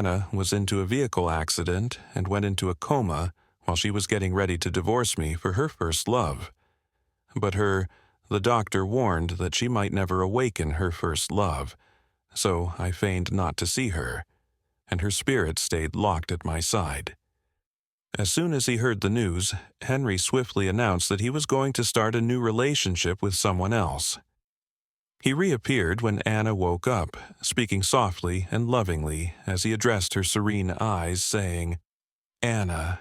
Anna was into a vehicle accident and went into a coma while she was getting ready to divorce me for her first love. But the doctor warned that she might never awaken her first love, so I feigned not to see her, and her spirit stayed locked at my side. As soon as he heard the news, Henry swiftly announced that he was going to start a new relationship with someone else. He reappeared when Anna woke up, speaking softly and lovingly as he addressed her serene eyes, saying, "Anna,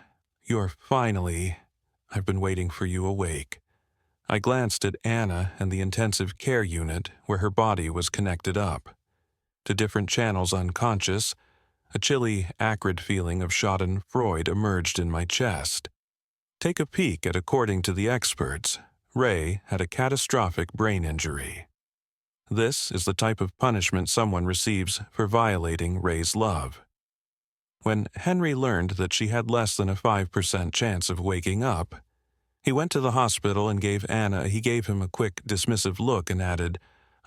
I've been waiting for you awake." I glanced at Anna and the intensive care unit where her body was connected up. To different channels unconscious, a chilly, acrid feeling of schadenfreude emerged in my chest. Take a peek at according to the experts, Ray had a catastrophic brain injury. This is the type of punishment someone receives for violating Ray's love. When Henry learned that she had less than a 5% chance of waking up, he went to the hospital and gave him a quick, dismissive look and added,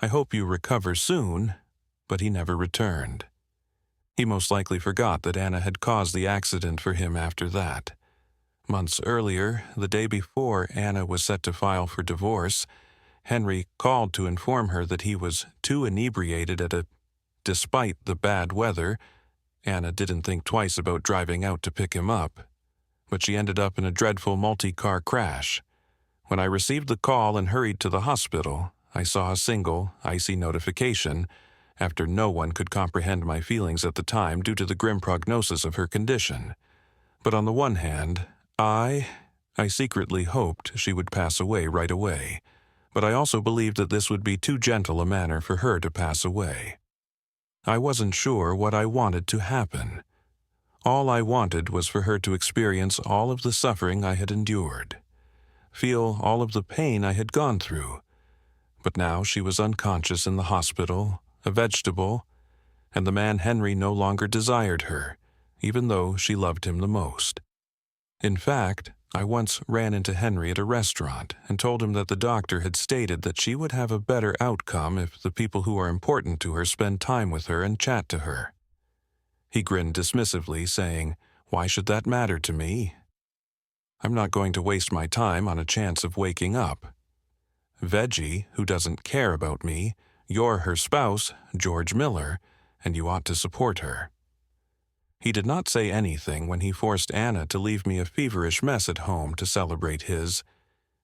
"I hope you recover soon," but he never returned. He most likely forgot that Anna had caused the accident for him after that. Months earlier, the day before Anna was set to file for divorce, Henry called to inform her that he was too inebriated despite the bad weather. Anna didn't think twice about driving out to pick him up, but she ended up in a dreadful multi-car crash. When I received the call and hurried to the hospital, I saw a single, icy notification, after no one could comprehend my feelings at the time due to the grim prognosis of her condition. But on the one hand, I secretly hoped she would pass away right away, but I also believed that this would be too gentle a manner for her to pass away. I wasn't sure what I wanted to happen. All I wanted was for her to experience all of the suffering I had endured, feel all of the pain I had gone through. But now she was unconscious in the hospital, a vegetable, and the man Henry no longer desired her, even though she loved him the most. In fact, I once ran into Henry at a restaurant and told him that the doctor had stated that she would have a better outcome if the people who are important to her spend time with her and chat to her. He grinned dismissively, saying, "Why should that matter to me? I'm not going to waste my time on a chance of waking up. Veggie, who doesn't care about me, you're her spouse, George Miller, and you ought to support her." He did not say anything when he forced Anna to leave me a feverish mess at home to celebrate his.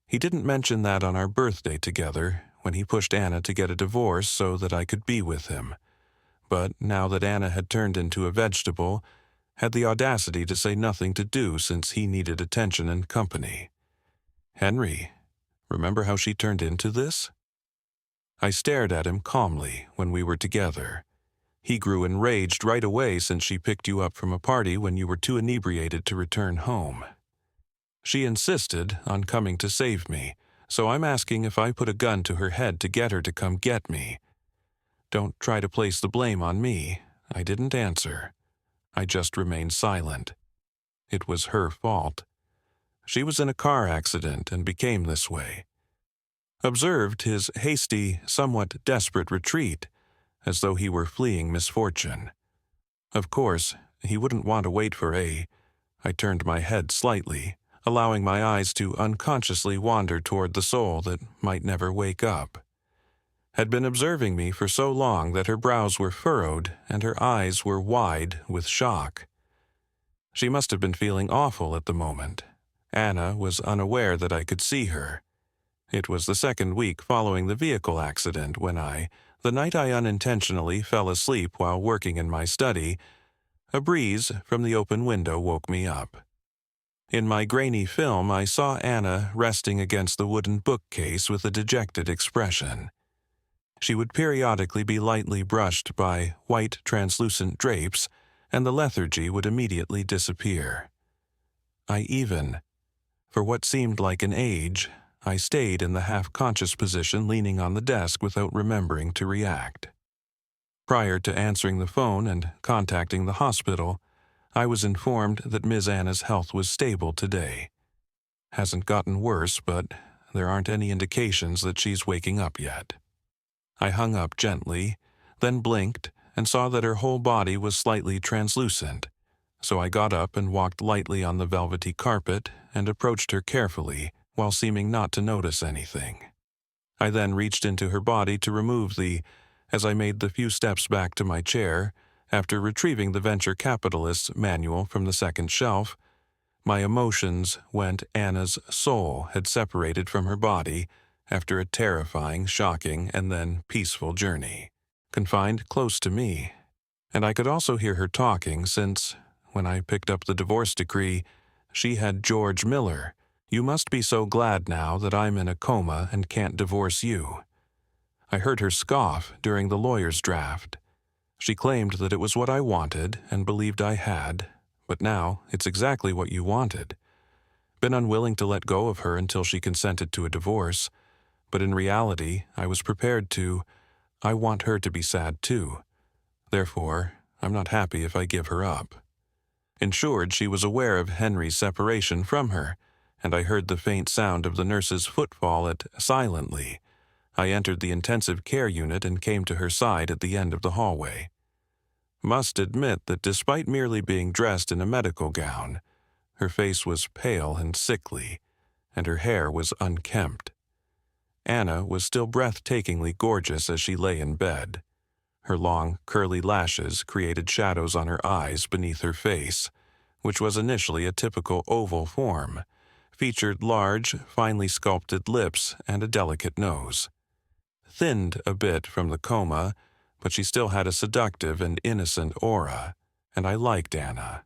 He didn't mention that on our birthday together, when he pushed Anna to get a divorce so that I could be with him. But now that Anna had turned into a vegetable, had the audacity to say nothing to do since he needed attention and company. "Henry, remember how she turned into this?" I stared at him calmly when we were together. He grew enraged right away since she picked you up from a party when you were too inebriated to return home. She insisted on coming to save me, so I'm asking if I put a gun to her head to get her to come get me. Don't try to place the blame on me. I didn't answer. I just remained silent. It was her fault. She was in a car accident and became this way. Observed his hasty, somewhat desperate retreat, as though he were fleeing misfortune. Of course, he wouldn't want to wait for I turned my head slightly, allowing my eyes to unconsciously wander toward the soul that might never wake up. Had been observing me for so long that her brows were furrowed and her eyes were wide with shock. She must have been feeling awful at the moment. Anna was unaware that I could see her. It was the second week following the vehicle accident when the night I unintentionally fell asleep while working in my study, a breeze from the open window woke me up. In my grainy film, I saw Anna resting against the wooden bookcase with a dejected expression. She would periodically be lightly brushed by white translucent drapes, and the lethargy would immediately disappear. For what seemed like an age, I stayed in the half-conscious position leaning on the desk without remembering to react. Prior to answering the phone and contacting the hospital, I was informed that Ms. Anna's health was stable today. Hasn't gotten worse, but there aren't any indications that she's waking up yet. I hung up gently, then blinked and saw that her whole body was slightly translucent. So I got up and walked lightly on the velvety carpet and approached her carefully while seeming not to notice anything. I then reached into her body to remove as I made the few steps back to my chair, after retrieving the venture capitalist's manual from the second shelf, my emotions went Anna's soul had separated from her body after a terrifying, shocking, and then peaceful journey, confined close to me. And I could also hear her talking since, when I picked up the divorce decree, she had George Miller. You must be so glad now that I'm in a coma and can't divorce you. I heard her scoff during the lawyer's draft. She claimed that it was what I wanted and believed I had, but now it's exactly what you wanted. Been unwilling to let go of her until she consented to a divorce, but in reality, I was prepared to. I want her to be sad too. Therefore, I'm not happy if I give her up. Ensured she was aware of Henry's separation from her, and I heard the faint sound of the nurse's footfall silently. I entered the intensive care unit and came to her side at the end of the hallway. Must admit that despite merely being dressed in a medical gown, her face was pale and sickly, and her hair was unkempt. Anna was still breathtakingly gorgeous as she lay in bed. Her long, curly lashes created shadows on her eyes beneath her face, which was initially a typical oval form, featured large, finely sculpted lips and a delicate nose. Thinned a bit from the coma, but she still had a seductive and innocent aura, and I liked Anna.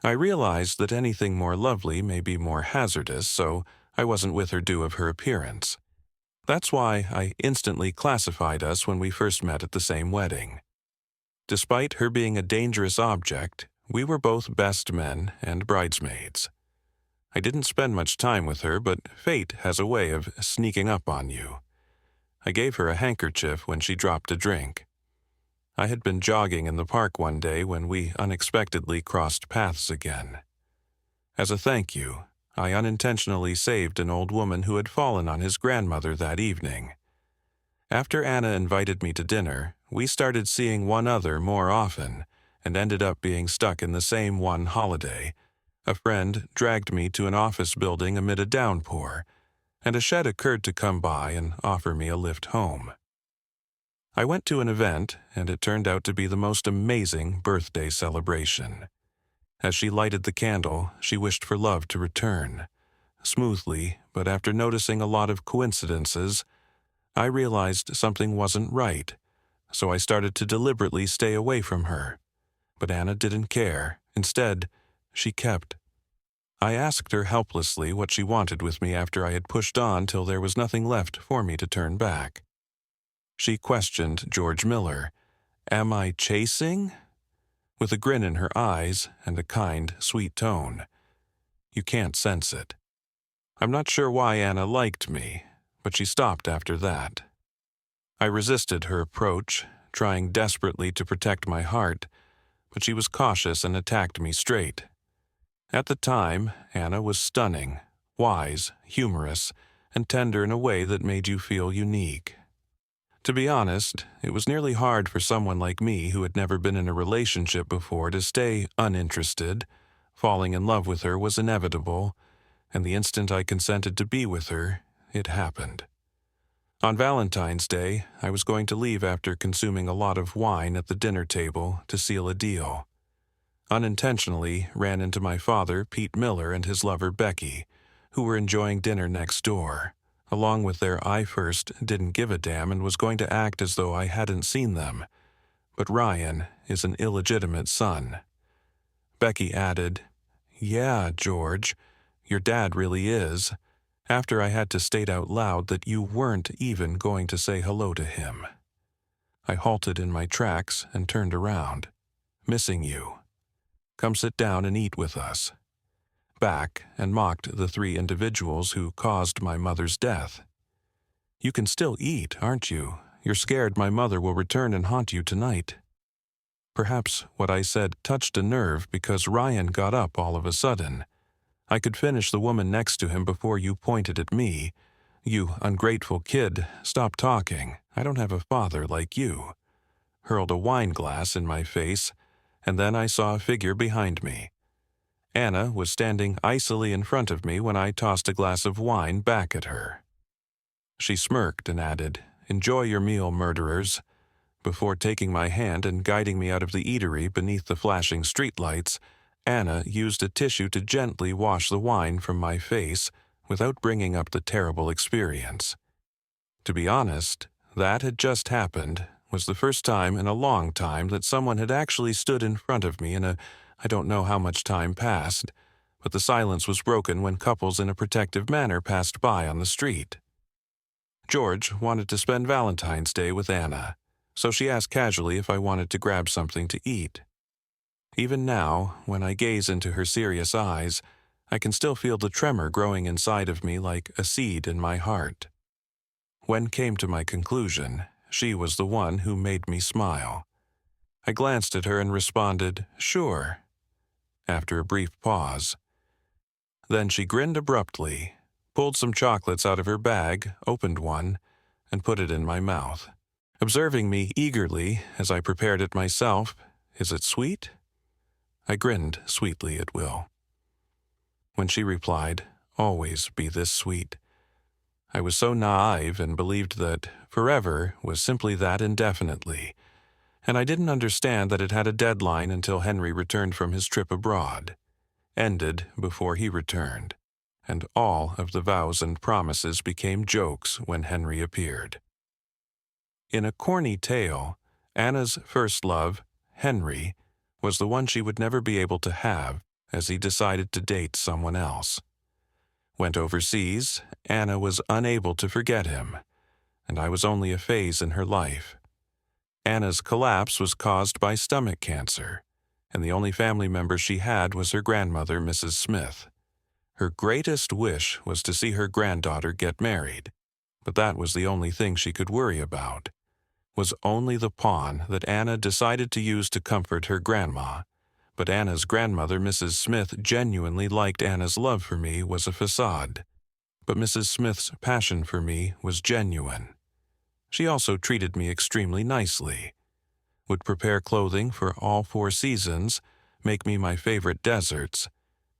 I realized that anything more lovely may be more hazardous, so I wasn't with her due of her appearance. That's why I instantly classified us when we first met at the same wedding. Despite her being a dangerous object, we were both best men and bridesmaids. I didn't spend much time with her, but fate has a way of sneaking up on you. I gave her a handkerchief when she dropped a drink. I had been jogging in the park one day when we unexpectedly crossed paths again. As a thank you, I unintentionally saved an old woman who had fallen on his grandmother that evening. After Anna invited me to dinner, we started seeing one other more often and ended up being stuck in the same one holiday. A friend dragged me to an office building amid a downpour, and a shed occurred to come by and offer me a lift home. I went to an event, and it turned out to be the most amazing birthday celebration. As she lighted the candle, she wished for love to return. Smoothly, but after noticing a lot of coincidences, I realized something wasn't right, so I started to deliberately stay away from her. But Anna didn't care. Instead, she kept. I asked her helplessly what she wanted with me after I had pushed on till there was nothing left for me to turn back. She questioned George Miller. Am I chasing? With a grin in her eyes and a kind, sweet tone. You can't sense it. I'm not sure why Anna liked me, but she stopped after that. I resisted her approach, trying desperately to protect my heart, but she was cautious and attacked me straight. At the time, Anna was stunning, wise, humorous, and tender in a way that made you feel unique. To be honest, it was nearly hard for someone like me who had never been in a relationship before to stay uninterested. Falling in love with her was inevitable, and the instant I consented to be with her, it happened. On Valentine's Day, I was going to leave after consuming a lot of wine at the dinner table to seal a deal. Unintentionally ran into my father, Pete Miller, and his lover, Becky, who were enjoying dinner next door. Along with their I first didn't give a damn and was going to act as though I hadn't seen them. But Ryan is an illegitimate son. Becky added, Yeah, George, your dad really is, after I had to state out loud that you weren't even going to say hello to him. I halted in my tracks and turned around. Missing you. Come sit down and eat with us. Back and mocked the 3 individuals who caused my mother's death. You can still eat, aren't you? You're scared my mother will return and haunt you tonight. Perhaps what I said touched a nerve because Ryan got up all of a sudden. I could finish the woman next to him before you pointed at me. You ungrateful kid, stop talking. I don't have a father like you. hurled a wine glass in my face, and then I saw a figure behind me. Anna was standing icily in front of me when I tossed a glass of wine back at her. She smirked and added, "Enjoy your meal, murderers," before taking my hand and guiding me out of the eatery beneath the flashing streetlights. Anna used a tissue to gently wash the wine from my face without bringing up the terrible experience. To be honest, that had just happened was the first time in a long time that someone had actually stood in front of me I don't know how much time passed, but the silence was broken when couples in a protective manner passed by on the street. George wanted to spend Valentine's Day with Anna, so she asked casually if I wanted to grab something to eat. Even now, when I gaze into her serious eyes, I can still feel the tremor growing inside of me like a seed in my heart. When came to my conclusion, she was the one who made me smile. I glanced at her and responded, "Sure," after a brief pause. Then she grinned abruptly, pulled some chocolates out of her bag, opened one, and put it in my mouth. Observing me eagerly as I prepared it myself, "Is it sweet?" I grinned sweetly at Will. When she replied, "Always be this sweet," I was so naive and believed that forever was simply that indefinitely, and I didn't understand that it had a deadline until Henry returned from his trip abroad, ended before he returned, and all of the vows and promises became jokes when Henry appeared. In a corny tale, Anna's first love, Henry, was the one she would never be able to have as he decided to date someone else. Went overseas, Anna was unable to forget him, and I was only a phase in her life. Anna's collapse was caused by stomach cancer, and the only family member she had was her grandmother, Mrs. Smith. Her greatest wish was to see her granddaughter get married, but that was the only thing she could worry about. Was only the pawn that Anna decided to use to comfort her grandma, but Anna's grandmother, Mrs. Smith, genuinely liked Anna's love for me was a facade, but Mrs. Smith's passion for me was genuine. She also treated me extremely nicely, would prepare clothing for all 4 seasons, make me my favorite desserts,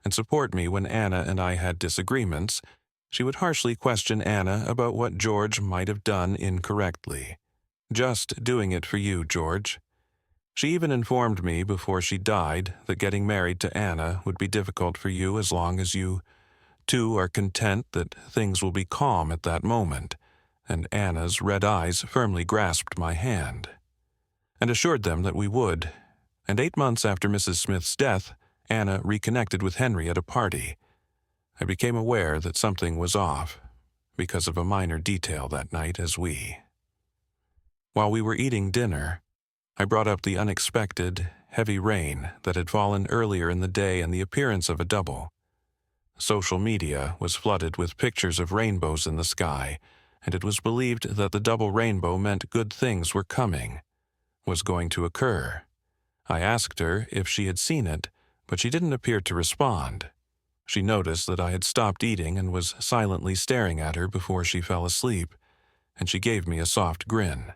and support me when Anna and I had disagreements. She would harshly question Anna about what George might have done incorrectly. "Just doing it for you, George." She even informed me before she died that getting married to Anna would be difficult for you as long as you two are content that things will be calm at that moment, and Anna's red eyes firmly grasped my hand, and assured them that we would. And 8 months after Mrs. Smith's death, Anna reconnected with Henry at a party. I became aware that something was off, because of a minor detail that night While we were eating dinner, I brought up the unexpected, heavy rain that had fallen earlier in the day and the appearance of a double. Social media was flooded with pictures of rainbows in the sky, and it was believed that the double rainbow meant good things were coming, was going to occur. I asked her if she had seen it, but she didn't appear to respond. She noticed that I had stopped eating and was silently staring at her before she fell asleep, and she gave me a soft grin.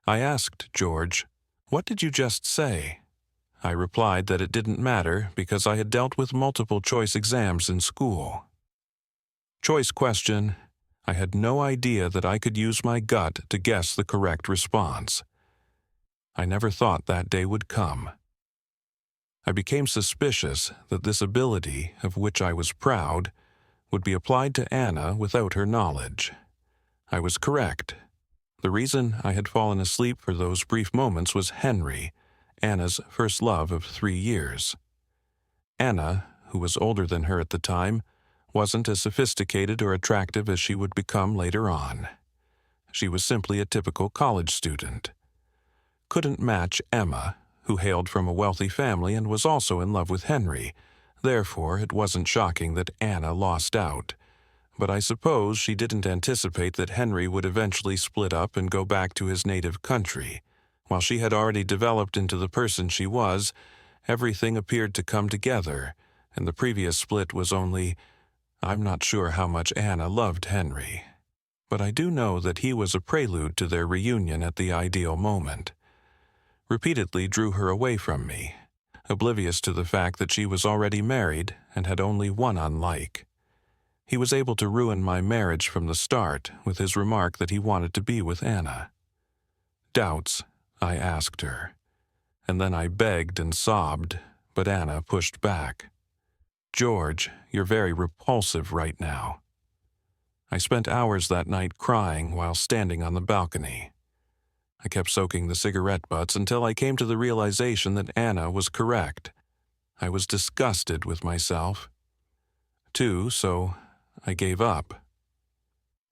I asked George, "What did you just say?" I replied that it didn't matter because I had dealt with multiple choice exams in school. Choice question: I had no idea that I could use my gut to guess the correct response. I never thought that day would come. I became suspicious that this ability, of which I was proud, would be applied to Anna without her knowledge. I was correct. The reason I had fallen asleep for those brief moments was Henry, Anna's first love of 3 years. Anna, who was older than her at the time, wasn't as sophisticated or attractive as she would become later on. She was simply a typical college student. Couldn't match Emma, who hailed from a wealthy family and was also in love with Henry. Therefore, it wasn't shocking that Anna lost out. But I suppose she didn't anticipate that Henry would eventually split up and go back to his native country. While she had already developed into the person she was, everything appeared to come together, and the previous split was only... I'm not sure how much Anna loved Henry, but I do know that he was a prelude to their reunion at the ideal moment. repeatedly drew her away from me, oblivious to the fact that she was already married and had only one unlike. He was able to ruin my marriage from the start with his remark that he wanted to be with Anna. Doubts, I asked her, and then I begged and sobbed, but Anna pushed back. George, you're very repulsive right now. I spent hours that night crying while standing on the balcony. I kept soaking the cigarette butts until I came to the realization that Anna was correct. I was disgusted with myself, too, so I gave up.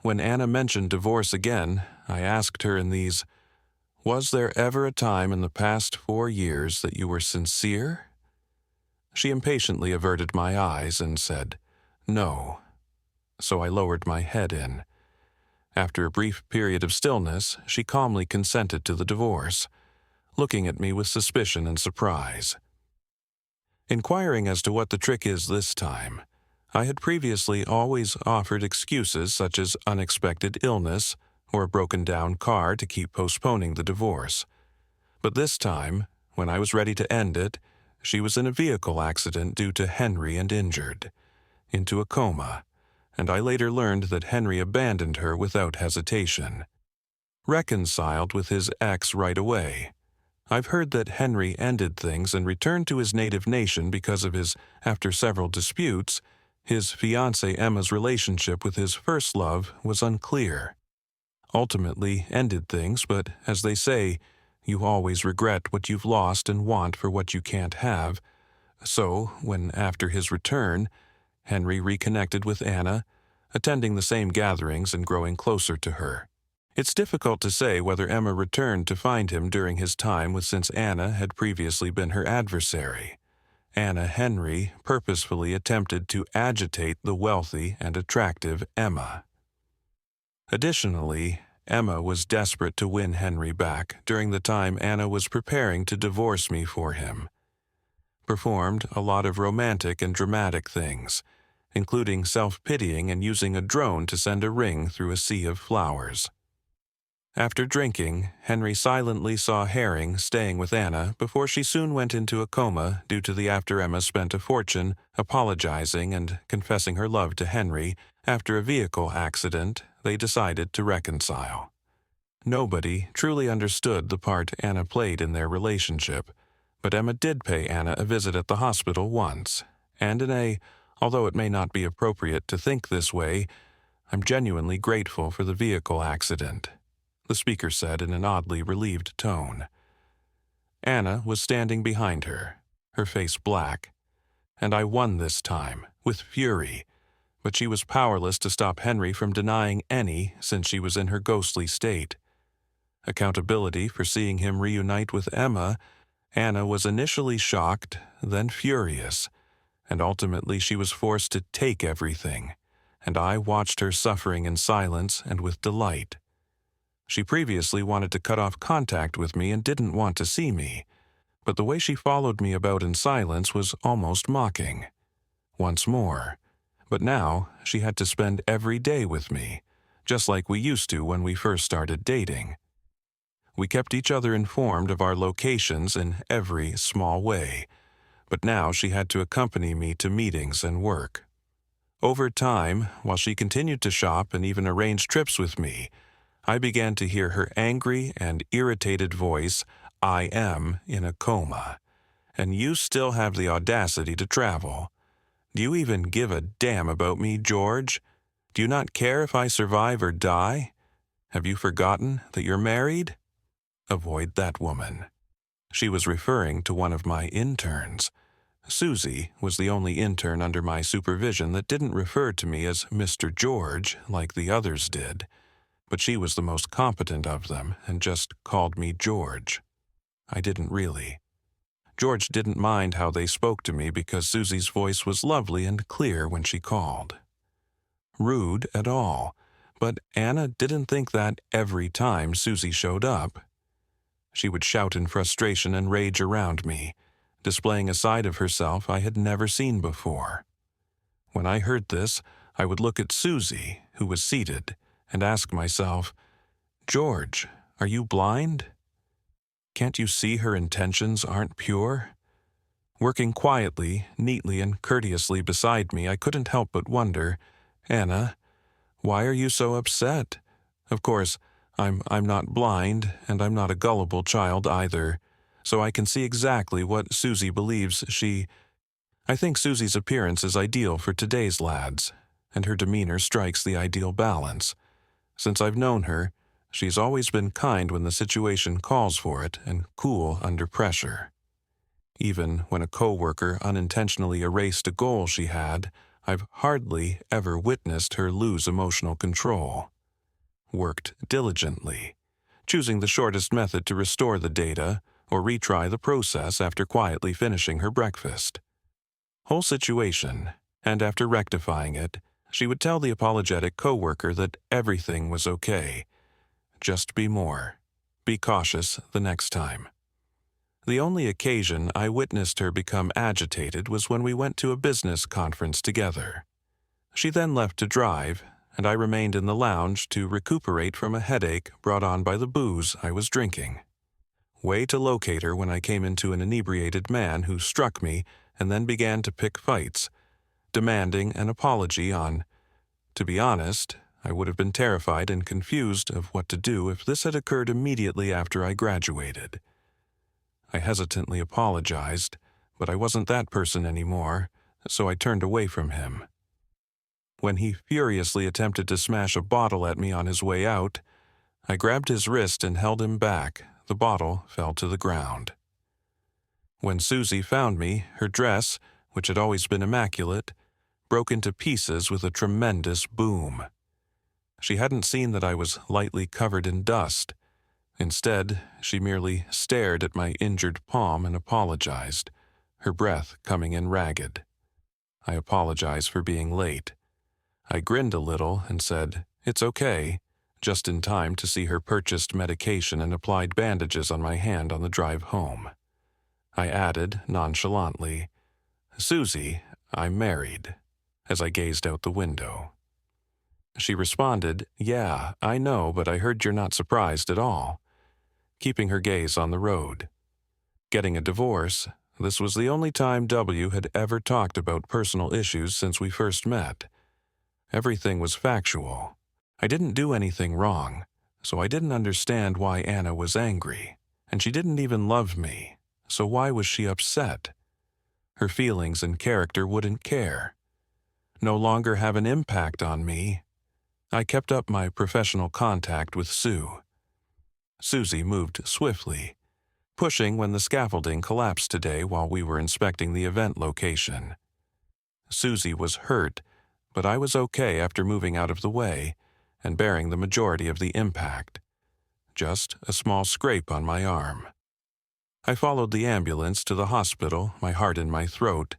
When Anna mentioned divorce again, I asked her in these, "Was there ever a time in the past 4 years that you were sincere?" She impatiently averted my eyes and said, "No." So I lowered my head in. After a brief period of stillness, she calmly consented to the divorce, looking at me with suspicion and surprise. Inquiring as to what the trick is this time, I had previously always offered excuses such as unexpected illness or a broken-down car to keep postponing the divorce. But this time, when I was ready to end it, she was in a vehicle accident due to Henry and injured, into a coma, and I later learned that Henry abandoned her without hesitation. Reconciled with his ex right away. I've heard that Henry ended things and returned to his native nation because of after several disputes, his fiancée Emma's relationship with his first love was unclear. Ultimately ended things, but as they say, you always regret what you've lost and want for what you can't have. So, when after his return, Henry reconnected with Anna, attending the same gatherings and growing closer to her. It's difficult to say whether Emma returned to find him during his time since Anna had previously been her adversary. Anna Henry purposefully attempted to agitate the wealthy and attractive Emma. Additionally, Emma was desperate to win Henry back during the time Anna was preparing to divorce me for him. Performed a lot of romantic and dramatic things, including self-pitying and using a drone to send a ring through a sea of flowers. After drinking, Henry silently saw Herring staying with Anna before she soon went into a coma due to the after Emma spent a fortune apologizing and confessing her love to Henry. After a vehicle accident, they decided to reconcile. Nobody truly understood the part Anna played in their relationship, but Emma did pay Anna a visit at the hospital once, and although it may not be appropriate to think this way, I'm genuinely grateful for the vehicle accident, the speaker said in an oddly relieved tone. Anna was standing behind her, her face black, and I won this time, with fury, but she was powerless to stop Henry from denying any since she was in her ghostly state. Accountability for seeing him reunite with Emma, Anna was initially shocked, then furious, and ultimately she was forced to take everything, and I watched her suffering in silence and with delight. She previously wanted to cut off contact with me and didn't want to see me, but the way she followed me about in silence was almost mocking. Once more, but now she had to spend every day with me, just like we used to when we first started dating. We kept each other informed of our locations in every small way, but now she had to accompany me to meetings and work. Over time, while she continued to shop and even arrange trips with me, I began to hear her angry and irritated voice, "I am in a coma, and you still have the audacity to travel. Do you even give a damn about me, George? Do you not care if I survive or die? Have you forgotten that you're married?" Avoid that woman. She was referring to one of my interns. Susie was the only intern under my supervision that didn't refer to me as Mr. George like the others did, but she was the most competent of them and just called me George. I didn't really. George didn't mind how they spoke to me because Susie's voice was lovely and clear when she called. Rude at all, but Anna didn't think that every time Susie showed up. She would shout in frustration and rage around me, displaying a side of herself I had never seen before. When I heard this, I would look at Susie, who was seated, and ask myself, "George, are you blind?" Can't you see her intentions aren't pure? Working quietly, neatly, and courteously beside me, I couldn't help but wonder, Anna, why are you so upset? Of course, I'm not blind, and I'm not a gullible child either, so I can see exactly what Susie believes I think Susie's appearance is ideal for today's lads, and her demeanor strikes the ideal balance. Since I've known her, she's always been kind when the situation calls for it and cool under pressure. Even when a coworker unintentionally erased a goal she had, I've hardly ever witnessed her lose emotional control. Worked diligently, choosing the shortest method to restore the data or retry the process after quietly finishing her breakfast. Whole situation, and after rectifying it, she would tell the apologetic coworker that everything was okay. Just be more. Be cautious the next time. The only occasion I witnessed her become agitated was when we went to a business conference together. She then left to drive, and I remained in the lounge to recuperate from a headache brought on by the booze I was drinking. Way to locate her when I came into an inebriated man who struck me and then began to pick fights, demanding an apology To be honest, I would have been terrified and confused of what to do if this had occurred immediately after I graduated. I hesitantly apologized, but I wasn't that person anymore, so I turned away from him. When he furiously attempted to smash a bottle at me on his way out, I grabbed his wrist and held him back. The bottle fell to the ground. When Susie found me, her dress, which had always been immaculate, broke into pieces with a tremendous boom. She hadn't seen that I was lightly covered in dust. Instead, she merely stared at my injured palm and apologized, her breath coming in ragged. I apologized for being late. I grinned a little and said, "It's okay," just in time to see her purchased medication and applied bandages on my hand on the drive home. I added, nonchalantly, "Susie, I'm married," as I gazed out the window. She responded, "Yeah, I know, but I heard you're not surprised at all," keeping her gaze on the road. Getting a divorce, this was the only time W had ever talked about personal issues since we first met. Everything was factual. I didn't do anything wrong, so I didn't understand why Anna was angry, and she didn't even love me, so why was she upset? Her feelings and character wouldn't care. No longer have an impact on me. I kept up my professional contact with Sue. Susie moved swiftly, pushing when the scaffolding collapsed today while we were inspecting the event location. Susie was hurt, but I was okay after moving out of the way and bearing the majority of the impact. Just a small scrape on my arm. I followed the ambulance to the hospital, my heart in my throat,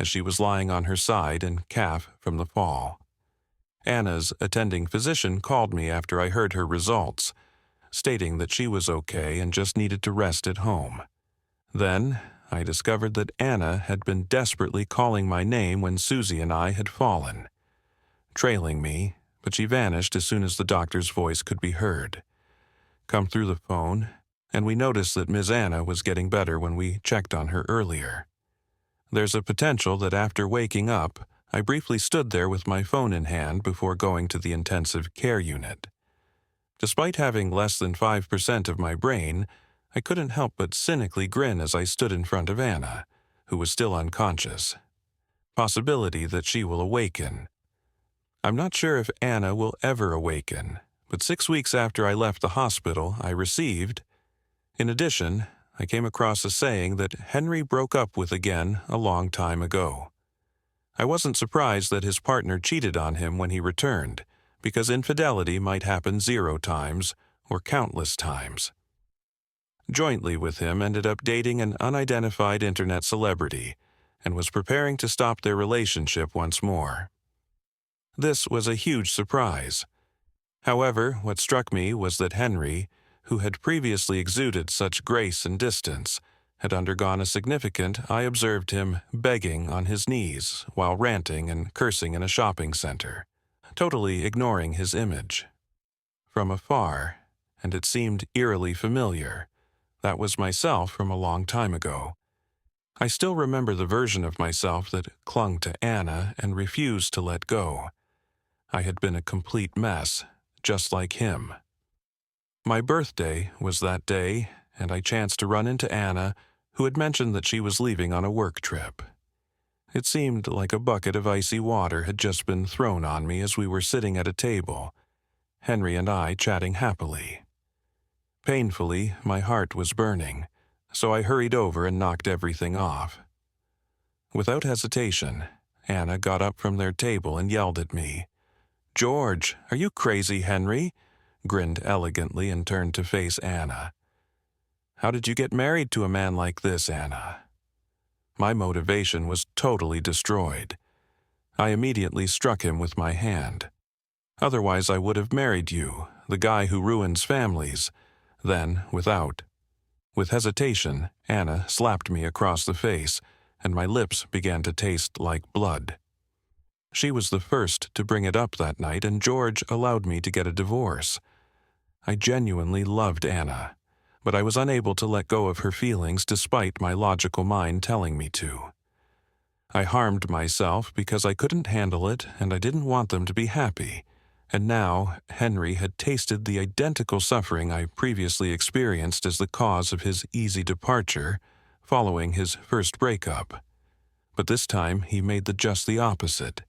as she was lying on her side and calf from the fall. Anna's attending physician called me after I heard her results, stating that she was okay and just needed to rest at home. Then I discovered that Anna had been desperately calling my name when Susie and I had fallen, trailing me, but she vanished as soon as the doctor's voice could be heard. Come through the phone, and we noticed that Ms. Anna was getting better when we checked on her earlier. There's a potential that after waking up, I briefly stood there with my phone in hand before going to the intensive care unit. Despite having less than 5% of my brain, I couldn't help but cynically grin as I stood in front of Anna, who was still unconscious. Possibility that she will awaken. I'm not sure if Anna will ever awaken, but 6 weeks after I left the hospital, I received. In addition, I came across a saying that Henry broke up with again a long time ago. I wasn't surprised that his partner cheated on him when he returned, because infidelity might happen 0 times or countless times. Jointly with him ended up dating an unidentified internet celebrity and was preparing to stop their relationship once more. This was a huge surprise. However, what struck me was that Henry, who had previously exuded such grace and distance, had undergone a significant. I observed him begging on his knees while ranting and cursing in a shopping center, totally ignoring his image. From afar, and it seemed eerily familiar, That was myself from a long time ago. I still remember the version of myself that clung to Anna and refused to let go. I had been a complete mess, just like him. My birthday was that day, and I chanced to run into Anna, who had mentioned that she was leaving on a work trip. It seemed like a bucket of icy water had just been thrown on me as we were sitting at a table, Henry and I chatting happily. Painfully, my heart was burning, so I hurried over and knocked everything off. Without hesitation, Anna got up from their table and yelled at me. "George, are you crazy, Henry?" Grinned elegantly and turned to face Anna. "How did you get married to a man like this, Anna?" My motivation was totally destroyed. I immediately struck him with my hand. "Otherwise I would have married you, the guy who ruins families." Then, with hesitation, Anna slapped me across the face, and my lips began to taste like blood. She was the first to bring it up that night, and George allowed me to get a divorce. I genuinely loved Anna, but I was unable to let go of her feelings despite my logical mind telling me to. I harmed myself because I couldn't handle it and I didn't want them to be happy, and now Henry had tasted the identical suffering I previously experienced as the cause of his easy departure following his first breakup. But this time he made just the opposite,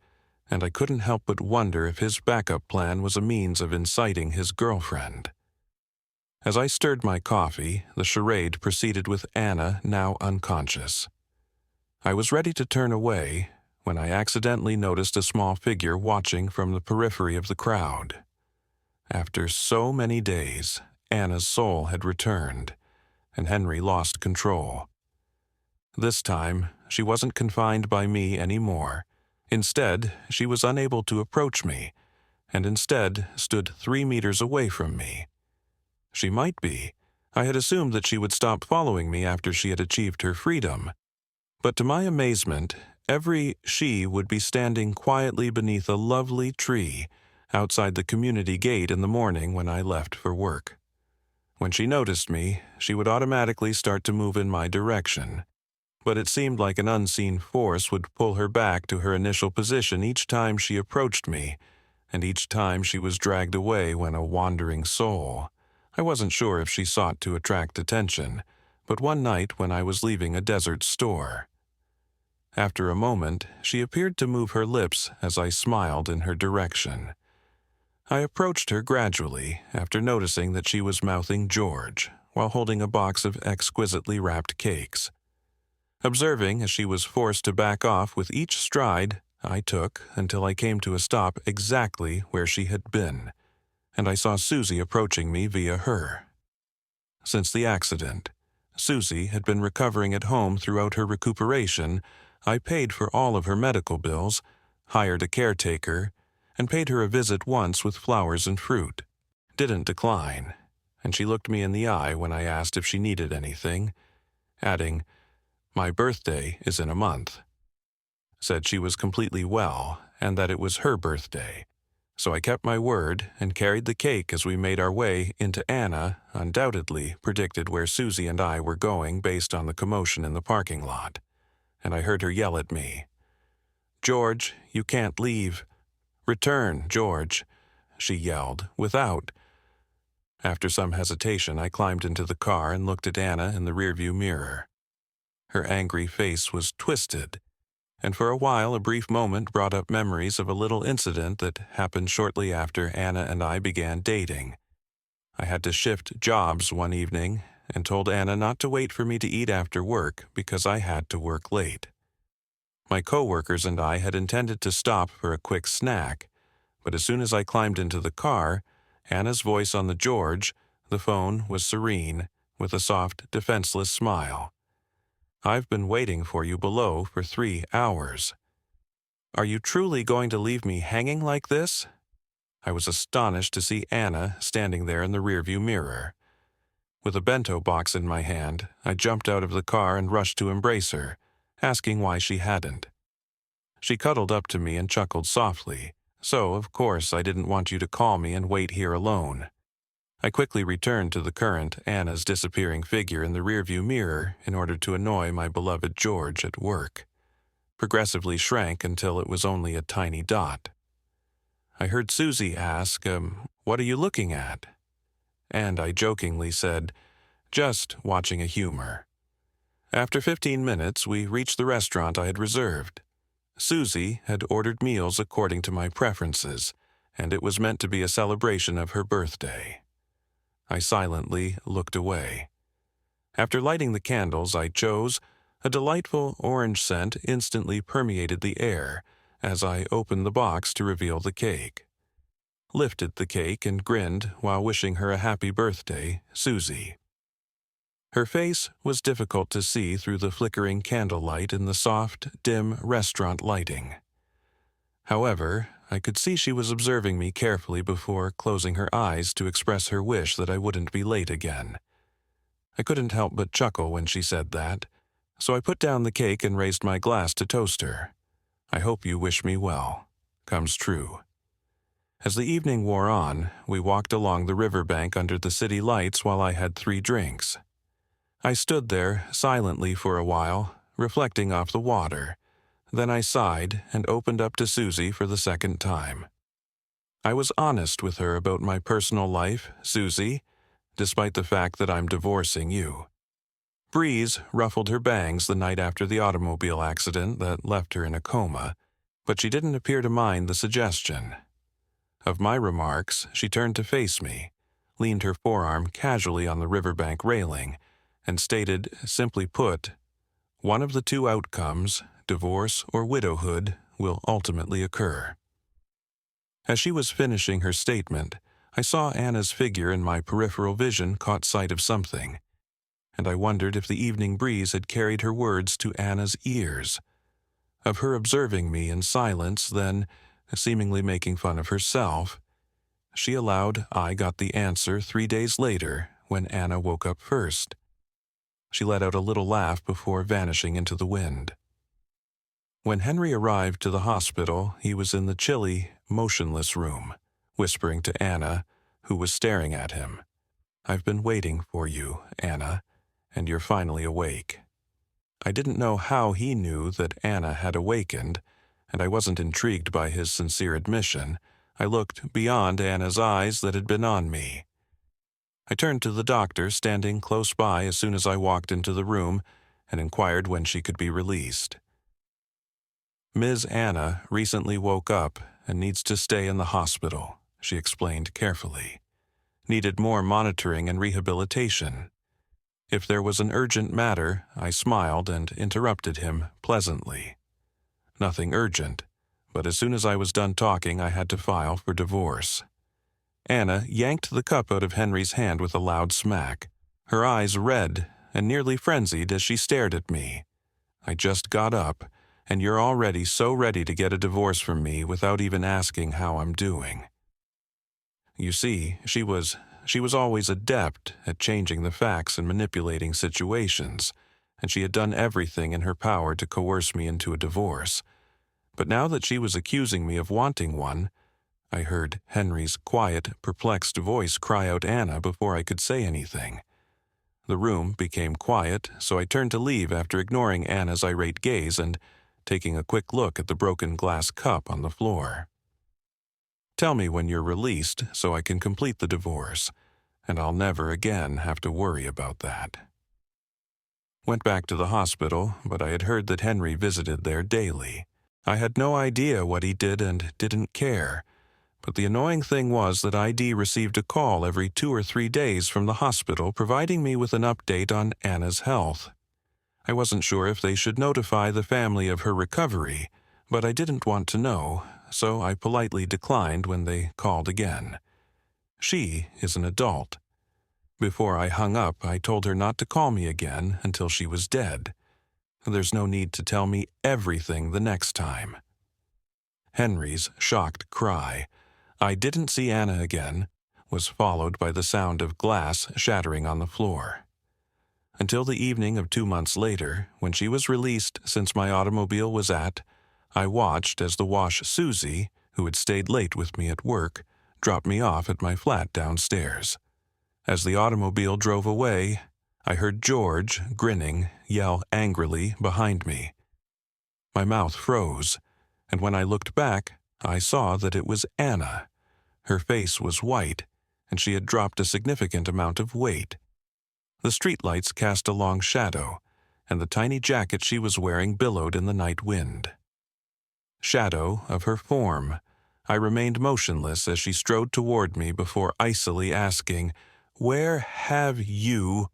and I couldn't help but wonder if his backup plan was a means of inciting his girlfriend. As I stirred my coffee, the charade proceeded with Anna now unconscious. I was ready to turn away when I accidentally noticed a small figure watching from the periphery of the crowd. After so many days, Anna's soul had returned, and Henry lost control. This time, she wasn't confined by me anymore. Instead, she was unable to approach me, and instead stood 3 meters away from me. She might be. I had assumed that she would stop following me after she had achieved her freedom. But to my amazement, she would be standing quietly beneath a lovely tree outside the community gate in the morning when I left for work. When she noticed me, she would automatically start to move in my direction. But it seemed like an unseen force would pull her back to her initial position each time she approached me, and each time she was dragged away when a wandering soul. I wasn't sure if she sought to attract attention, but one night when I was leaving a desert store. After a moment, she appeared to move her lips as I smiled in her direction. I approached her gradually after noticing that she was mouthing George while holding a box of exquisitely wrapped cakes. Observing as she was forced to back off with each stride I took until I came to a stop exactly where she had been, and I saw Susie approaching me via her. Since the accident, Susie had been recovering at home throughout her recuperation. I paid for all of her medical bills, hired a caretaker, and paid her a visit once with flowers and fruit. Didn't decline, and she looked me in the eye when I asked if she needed anything, adding, "My birthday is in a month." Said she was completely well and that it was her birthday. So I kept my word and carried the cake as we made our way into Anna, undoubtedly predicted where Susie and I were going based on the commotion in the parking lot. And I heard her yell at me. "George, you can't leave. Return, George," she yelled, without. After some hesitation, I climbed into the car and looked at Anna in the rearview mirror. Her angry face was twisted, and for a while a brief moment brought up memories of a little incident that happened shortly after Anna and I began dating. I had to shift jobs one evening and told Anna not to wait for me to eat after work because I had to work late. My coworkers and I had intended to stop for a quick snack, but as soon as I climbed into the car, Anna's voice on the phone was serene, with a soft, defenseless smile. "I've been waiting for you below for 3 hours. Are you truly going to leave me hanging like this?" I was astonished to see Anna standing there in the rearview mirror. With a bento box in my hand, I jumped out of the car and rushed to embrace her, asking why she hadn't. She cuddled up to me and chuckled softly, "So, of course, I didn't want you to call me and wait here alone." I quickly returned to the current Anna's disappearing figure in the rearview mirror in order to annoy my beloved George at work. Progressively shrank until it was only a tiny dot. I heard Susie ask, "What are you looking at?" And I jokingly said, "Just watching a humor." After 15 minutes, we reached the restaurant I had reserved. Susie had ordered meals according to my preferences, and it was meant to be a celebration of her birthday. I silently looked away. After lighting the candles I chose, a delightful orange scent instantly permeated the air as I opened the box to reveal the cake. Lifted the cake and grinned while wishing her a happy birthday, Susie. Her face was difficult to see through the flickering candlelight in the soft, dim restaurant lighting. However, I could see she was observing me carefully before closing her eyes to express her wish that I wouldn't be late again. I couldn't help but chuckle when she said that, so I put down the cake and raised my glass to toast her. "I hope you wish me well. Comes true." As the evening wore on, we walked along the riverbank under the city lights while I had 3 drinks. I stood there silently for a while, reflecting off the water. Then I sighed and opened up to Susie for the second time. I was honest with her about my personal life, Susie, despite the fact that I'm divorcing you. Breeze ruffled her bangs the night after the automobile accident that left her in a coma, but she didn't appear to mind the suggestion. Of my remarks, she turned to face me, leaned her forearm casually on the riverbank railing, and stated, simply put, one of the 2 outcomes, divorce or widowhood, will ultimately occur. As she was finishing her statement, I saw Anna's figure in my peripheral vision caught sight of something, and I wondered if the evening breeze had carried her words to Anna's ears. Of her observing me in silence, then, seemingly making fun of herself, she allowed I got the answer 3 days later when Anna woke up first. She let out a little laugh before vanishing into the wind. When Henry arrived to the hospital, he was in the chilly, motionless room, whispering to Anna, who was staring at him. "I've been waiting for you, Anna, and you're finally awake." I didn't know how he knew that Anna had awakened, and I wasn't intrigued by his sincere admission. I looked beyond Anna's eyes that had been on me. I turned to the doctor standing close by as soon as I walked into the room and inquired when she could be released. "Ms. Anna recently woke up and needs to stay in the hospital," she explained carefully. "Needed more monitoring and rehabilitation." If there was an urgent matter, I smiled and interrupted him pleasantly. "Nothing urgent, but as soon as I was done talking, I had to file for divorce." Anna yanked the cup out of Henry's hand with a loud smack, her eyes red and nearly frenzied as she stared at me. "I just got up, and you're already so ready to get a divorce from me without even asking how I'm doing." You see, she was always adept at changing the facts and manipulating situations, and she had done everything in her power to coerce me into a divorce. But now that she was accusing me of wanting one, I heard Henry's quiet, perplexed voice cry out Anna before I could say anything. The room became quiet, so I turned to leave after ignoring Anna's irate gaze and taking a quick look at the broken glass cup on the floor. "Tell me when you're released so I can complete the divorce, and I'll never again have to worry about that." Went back to the hospital, but I had heard that Henry visited there daily. I had no idea what he did and didn't care, but the annoying thing was that ID received a call every 2 or 3 days from the hospital providing me with an update on Anna's health. I wasn't sure if they should notify the family of her recovery, but I didn't want to know, so I politely declined when they called again. She is an adult. Before I hung up, I told her not to call me again until she was dead. There's no need to tell me everything the next time. Henry's shocked cry, "I didn't see Anna again," was followed by the sound of glass shattering on the floor. Until the evening of 2 months later, when she was released since my automobile was at, I watched as the wash Susie, who had stayed late with me at work, dropped me off at my flat downstairs. As the automobile drove away, I heard George, grinning, yell angrily behind me. My mouth froze, and when I looked back, I saw that it was Anna. Her face was white, and she had dropped a significant amount of weight. The streetlights cast a long shadow, and the tiny jacket she was wearing billowed in the night wind. Shadow of her form, I remained motionless as she strode toward me before icily asking, "Where have you—"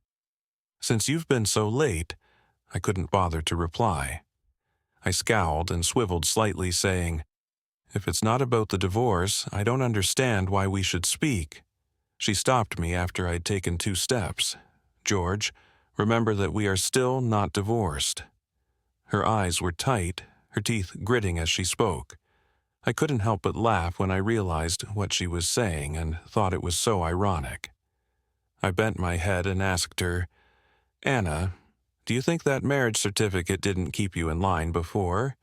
"Since you've been so late," I couldn't bother to reply. I scowled and swiveled slightly, saying, "If it's not about the divorce, I don't understand why we should speak." She stopped me after I'd taken 2 steps. "George, remember that we are still not divorced." Her eyes were tight, her teeth gritting as she spoke. I couldn't help but laugh when I realized what she was saying and thought it was so ironic. I bent my head and asked her, "Anna, do you think that marriage certificate didn't keep you in line before?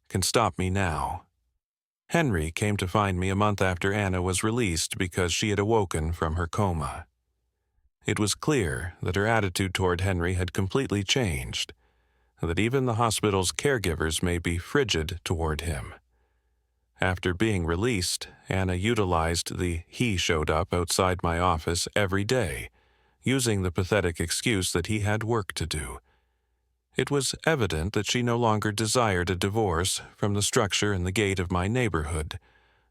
Can stop me now." Henry came to find me a month after Anna was released because she had awoken from her coma. It was clear that her attitude toward Henry had completely changed, that even the hospital's caregivers may be frigid toward him. After being released, Anna utilized the "he showed up" outside my office every day, using the pathetic excuse that he had work to do. It was evident that she no longer desired a divorce from the structure and the gate of my neighborhood.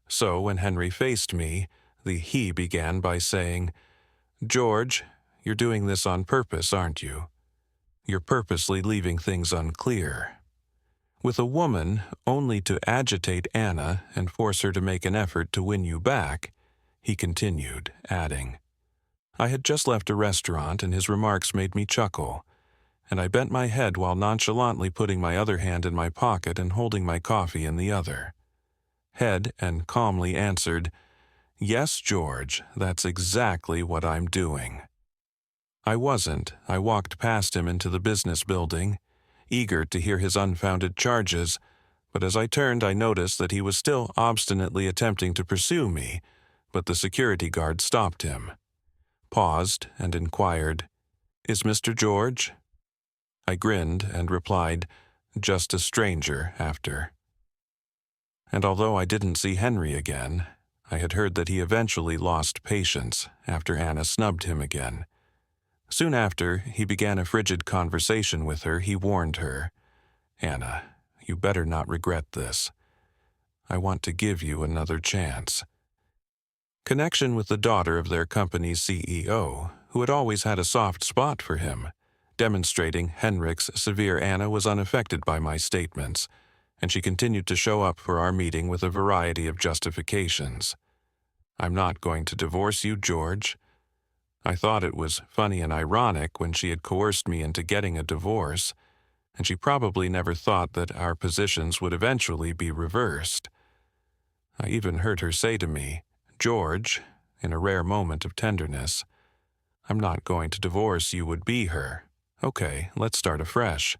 So when Henry faced me, the he began by saying, "George, you're doing this on purpose, aren't you? You're purposely leaving things unclear." With a woman only to agitate Anna and force her to make an effort to win you back, he continued, adding, I had just left a restaurant and his remarks made me chuckle, and I bent my head while nonchalantly putting my other hand in my pocket and holding my coffee in the other. Head and calmly answered, "Yes, George, that's exactly what I'm doing." I wasn't. I walked past him into the business building, eager to hear his unfounded charges, but as I turned I noticed that he was still obstinately attempting to pursue me, but the security guard stopped him, paused, and inquired, "Is Mr. George?" I grinned and replied, "Just a stranger after." And although I didn't see Henry again, I had heard that he eventually lost patience after Anna snubbed him again. Soon after, he began a frigid conversation with her. He warned her, "Anna, you better not regret this. I want to give you another chance." Connection with the daughter of their company's CEO, who had always had a soft spot for him, demonstrating Henrik's severe Anna was unaffected by my statements, and she continued to show up for our meeting with a variety of justifications. "I'm not going to divorce you, George." I thought it was funny and ironic when she had coerced me into getting a divorce, and she probably never thought that our positions would eventually be reversed. I even heard her say to me, "George," in a rare moment of tenderness, "I'm not going to divorce you would be her. Okay, let's start afresh."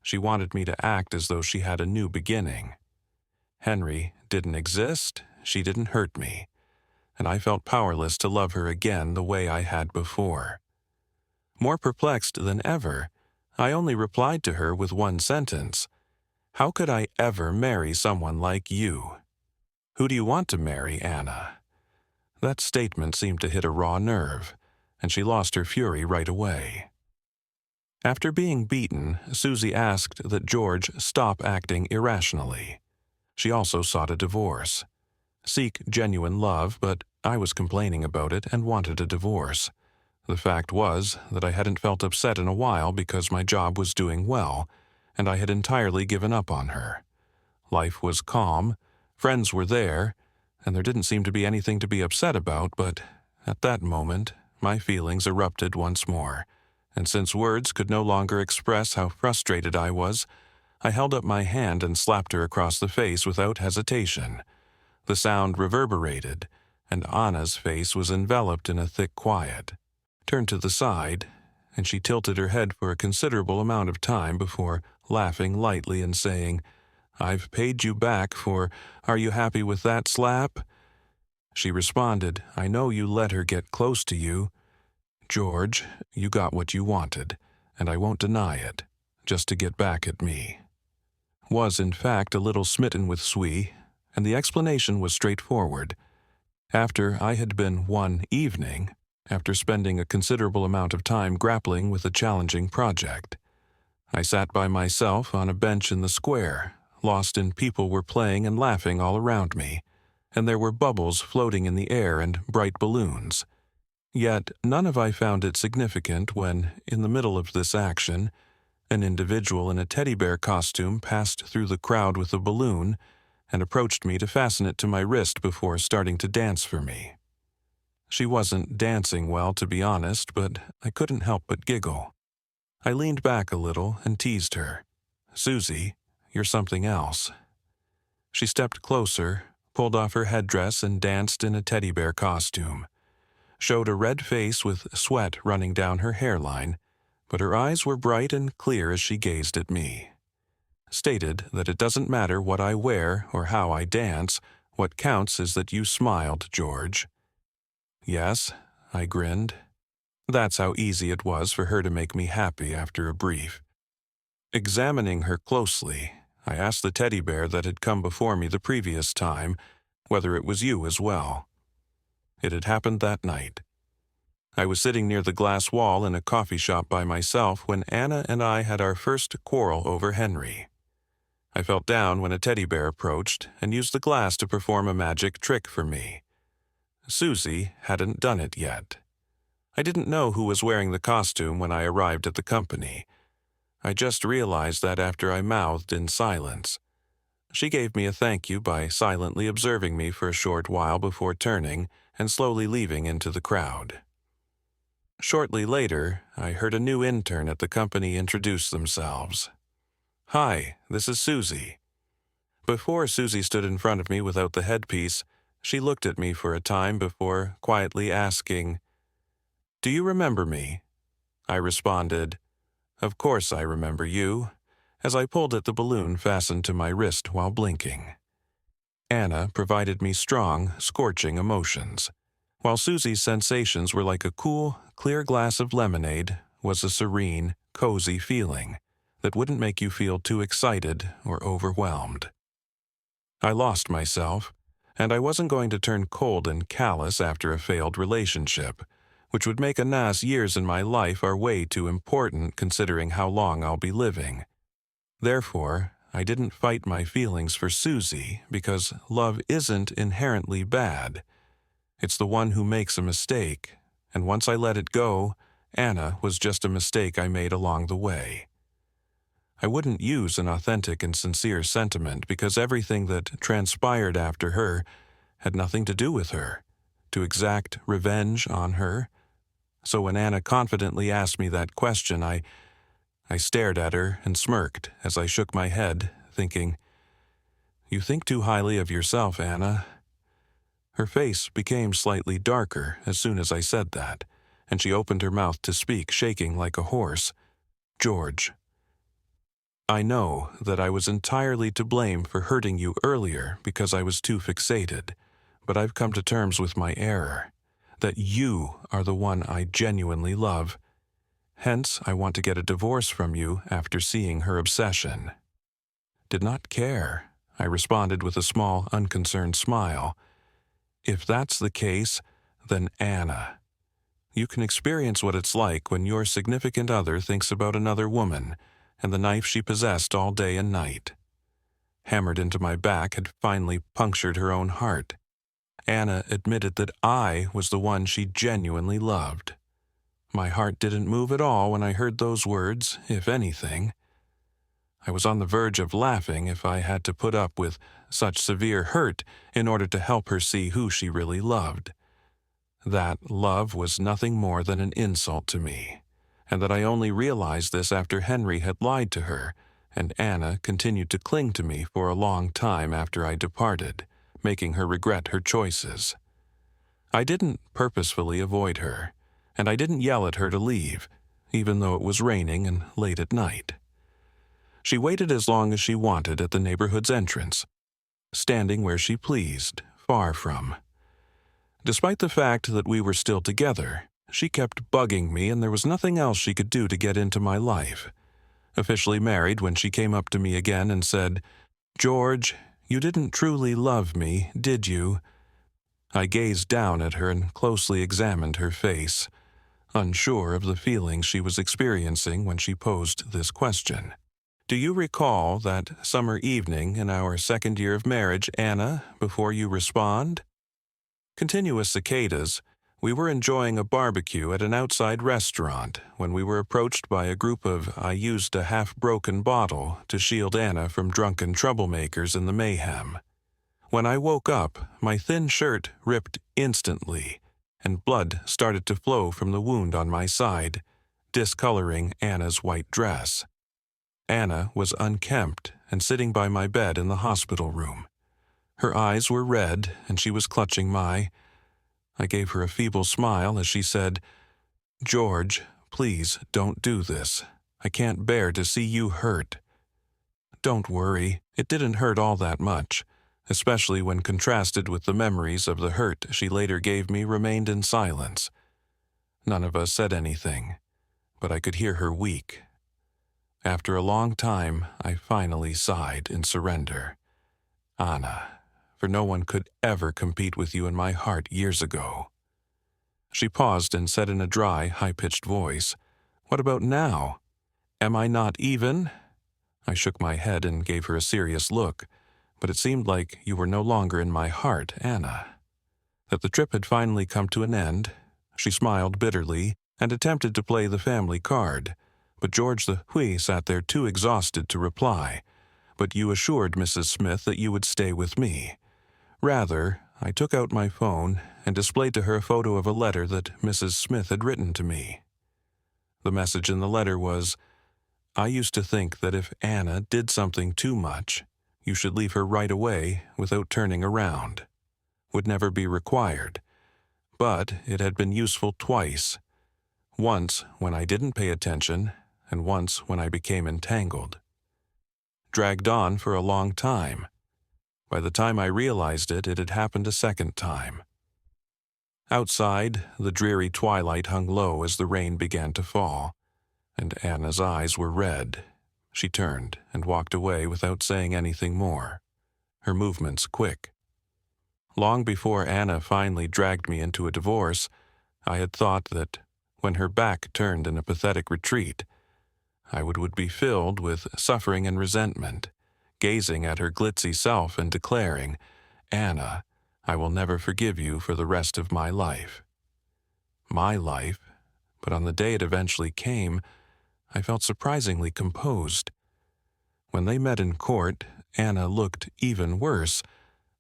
She wanted me to act as though she had a new beginning. Henry didn't exist, she didn't hurt me, and I felt powerless to love her again the way I had before. More perplexed than ever, I only replied to her with one sentence. "How could I ever marry someone like you?" "Who do you want to marry, Anna?" That statement seemed to hit a raw nerve, and she lost her fury right away. After being beaten, Susie asked that George stop acting irrationally. She also sought a divorce. Seek genuine love, but I was complaining about it and wanted a divorce. The fact was that I hadn't felt upset in a while because my job was doing well, and I had entirely given up on her. Life was calm, friends were there, and there didn't seem to be anything to be upset about, but at that moment, my feelings erupted once more, and since words could no longer express how frustrated I was, I held up my hand and slapped her across the face without hesitation. The sound reverberated, and Anna's face was enveloped in a thick quiet. Turned to the side, and she tilted her head for a considerable amount of time before laughing lightly and saying, "I've paid you back for, are you happy with that slap?" She responded, "I know you let her get close to you. George, you got what you wanted, and I won't deny it, just to get back at me." Was in fact a little smitten with Sui, and the explanation was straightforward. After I had been one evening, after spending a considerable amount of time grappling with a challenging project, I sat by myself on a bench in the square, lost in people were playing and laughing all around me, and there were bubbles floating in the air and bright balloons. Yet none of I found it significant when, in the middle of this action, an individual in a teddy bear costume passed through the crowd with a balloon and approached me to fasten it to my wrist before starting to dance for me. She wasn't dancing well, to be honest, but I couldn't help but giggle. I leaned back a little and teased her. "Susie, you're something else." She stepped closer, pulled off her headdress and danced in a teddy bear costume. Showed a red face with sweat running down her hairline, but her eyes were bright and clear as she gazed at me. Stated that it doesn't matter what I wear or how I dance, what counts is that you smiled, George. Yes, I grinned. That's how easy it was for her to make me happy after a brief. Examining her closely, I asked the teddy bear that had come before me the previous time whether it was you as well. It had happened that night. I was sitting near the glass wall in a coffee shop by myself when Anna and I had our first quarrel over Henry. I felt down when a teddy bear approached and used the glass to perform a magic trick for me. Susie hadn't done it yet. I didn't know who was wearing the costume when I arrived at the company. I just realized that after I mouthed in silence. She gave me a thank you by silently observing me for a short while before turning and slowly leaving into the crowd. Shortly later, I heard a new intern at the company introduce themselves. "Hi, this is Susie." Before Susie stood in front of me without the headpiece, she looked at me for a time before quietly asking, "Do you remember me?" I responded, "Of course I remember you," as I pulled at the balloon fastened to my wrist while blinking. Anna provided me strong, scorching emotions, while Susie's sensations were like a cool, clear glass of lemonade, was a serene, cozy feeling that wouldn't make you feel too excited or overwhelmed. I lost myself, and I wasn't going to turn cold and callous after a failed relationship, which would make Anna's years in my life are way too important considering how long I'll be living. Therefore, I didn't fight my feelings for Susie because love isn't inherently bad. It's the one who makes a mistake, and once I let it go, Anna was just a mistake I made along the way. I wouldn't use an authentic and sincere sentiment because everything that transpired after her had nothing to do with her, to exact revenge on her. So when Anna confidently asked me that question, I stared at her and smirked as I shook my head, thinking, "You think too highly of yourself, Anna." Her face became slightly darker as soon as I said that, and she opened her mouth to speak, shaking like a horse. "George, I know that I was entirely to blame for hurting you earlier because I was too fixated, but I've come to terms with my error, that you are the one I genuinely love. Hence, I want to get a divorce from you after seeing her obsession." "Did not care," I responded with a small, unconcerned smile. "If that's the case, then Anna, you can experience what it's like when your significant other thinks about another woman and the knife she possessed all day and night." Hammered into my back had finally punctured her own heart. Anna admitted that I was the one she genuinely loved. My heart didn't move at all when I heard those words, if anything. I was on the verge of laughing if I had to put up with such severe hurt in order to help her see who she really loved. That love was nothing more than an insult to me, and that I only realized this after Henry had lied to her, and Anna continued to cling to me for a long time after I departed, making her regret her choices. I didn't purposefully avoid her, and I didn't yell at her to leave, even though it was raining and late at night. She waited as long as she wanted at the neighborhood's entrance, standing where she pleased, far from. Despite the fact that we were still together, she kept bugging me and there was nothing else she could do to get into my life. Officially married when she came up to me again and said, "George, you didn't truly love me, did you?" I gazed down at her and closely examined her face, unsure of the feelings she was experiencing when she posed this question. "Do you recall that summer evening in our second year of marriage, Anna, before you respond?" Continuous cicadas, we were enjoying a barbecue at an outside restaurant when we were approached by a group of I used a half-broken bottle to shield Anna from drunken troublemakers in the mayhem. When I woke up, my thin shirt ripped instantly, and blood started to flow from the wound on my side, discoloring Anna's white dress. Anna was unkempt and sitting by my bed in the hospital room. Her eyes were red, and she was clutching my. I gave her a feeble smile as she said, "George, please don't do this. I can't bear to see you hurt." Don't worry, it didn't hurt all that much, especially when contrasted with the memories of the hurt she later gave me remained in silence. None of us said anything, but I could hear her weak. After a long time, I finally sighed in surrender. "Anna, for no one could ever compete with you in my heart years ago." She paused and said in a dry, high-pitched voice, "What about now? Am I not even?" I shook my head and gave her a serious look, but it seemed like you were no longer in my heart, Anna. That the trip had finally come to an end. She smiled bitterly and attempted to play the family card, but George the Hui sat there too exhausted to reply. "But you assured Mrs. Smith that you would stay with me." Rather, I took out my phone and displayed to her a photo of a letter that Mrs. Smith had written to me. The message in the letter was, "I used to think that if Anna did something too much, you should leave her right away without turning around. Would never be required. But it had been useful twice. Once when I didn't pay attention, and once when I became entangled. Dragged on for a long time. By the time I realized it, it had happened a second time." Outside, the dreary twilight hung low as the rain began to fall, and Anna's eyes were red. She turned and walked away without saying anything more, her movements quick. Long before Anna finally dragged me into a divorce, I had thought that, when her back turned in a pathetic retreat, I would be filled with suffering and resentment, gazing at her glitzy self and declaring, "Anna, I will never forgive you for the rest of my life." My life, but on the day it eventually came, I felt surprisingly composed. When they met in court, Anna looked even worse.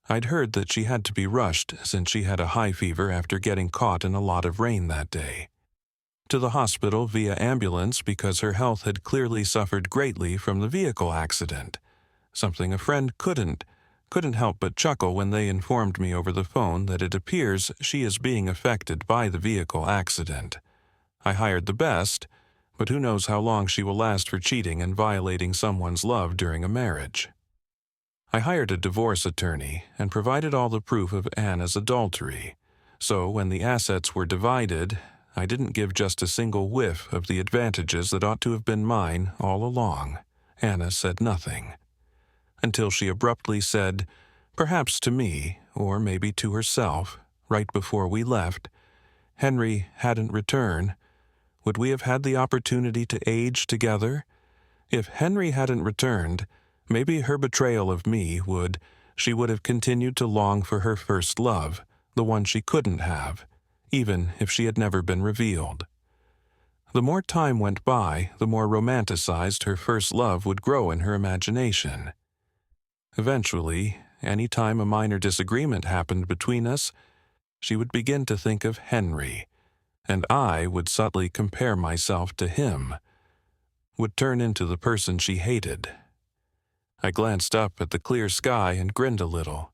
I'd heard that she had to be rushed since she had a high fever after getting caught in a lot of rain that day. To the hospital via ambulance because her health had clearly suffered greatly from the vehicle accident. Something a friend couldn't help but chuckle when they informed me over the phone that it appears she is being affected by the vehicle accident. I hired the best, but who knows how long she will last for cheating and violating someone's love during a marriage. I hired a divorce attorney and provided all the proof of Anna's adultery, so when the assets were divided, I didn't give just a single whiff of the advantages that ought to have been mine all along. Anna said nothing. Until she abruptly said, perhaps to me, or maybe to herself, right before we left, "Henry hadn't returned. Would we have had the opportunity to age together? If Henry hadn't returned, maybe her betrayal of me she would have continued to long for her first love, the one she couldn't have, even if she had never been revealed." The more time went by, the more romanticized her first love would grow in her imagination. Eventually, any time a minor disagreement happened between us, she would begin to think of Henry, and I would subtly compare myself to him, would turn into the person she hated. I glanced up at the clear sky and grinned a little.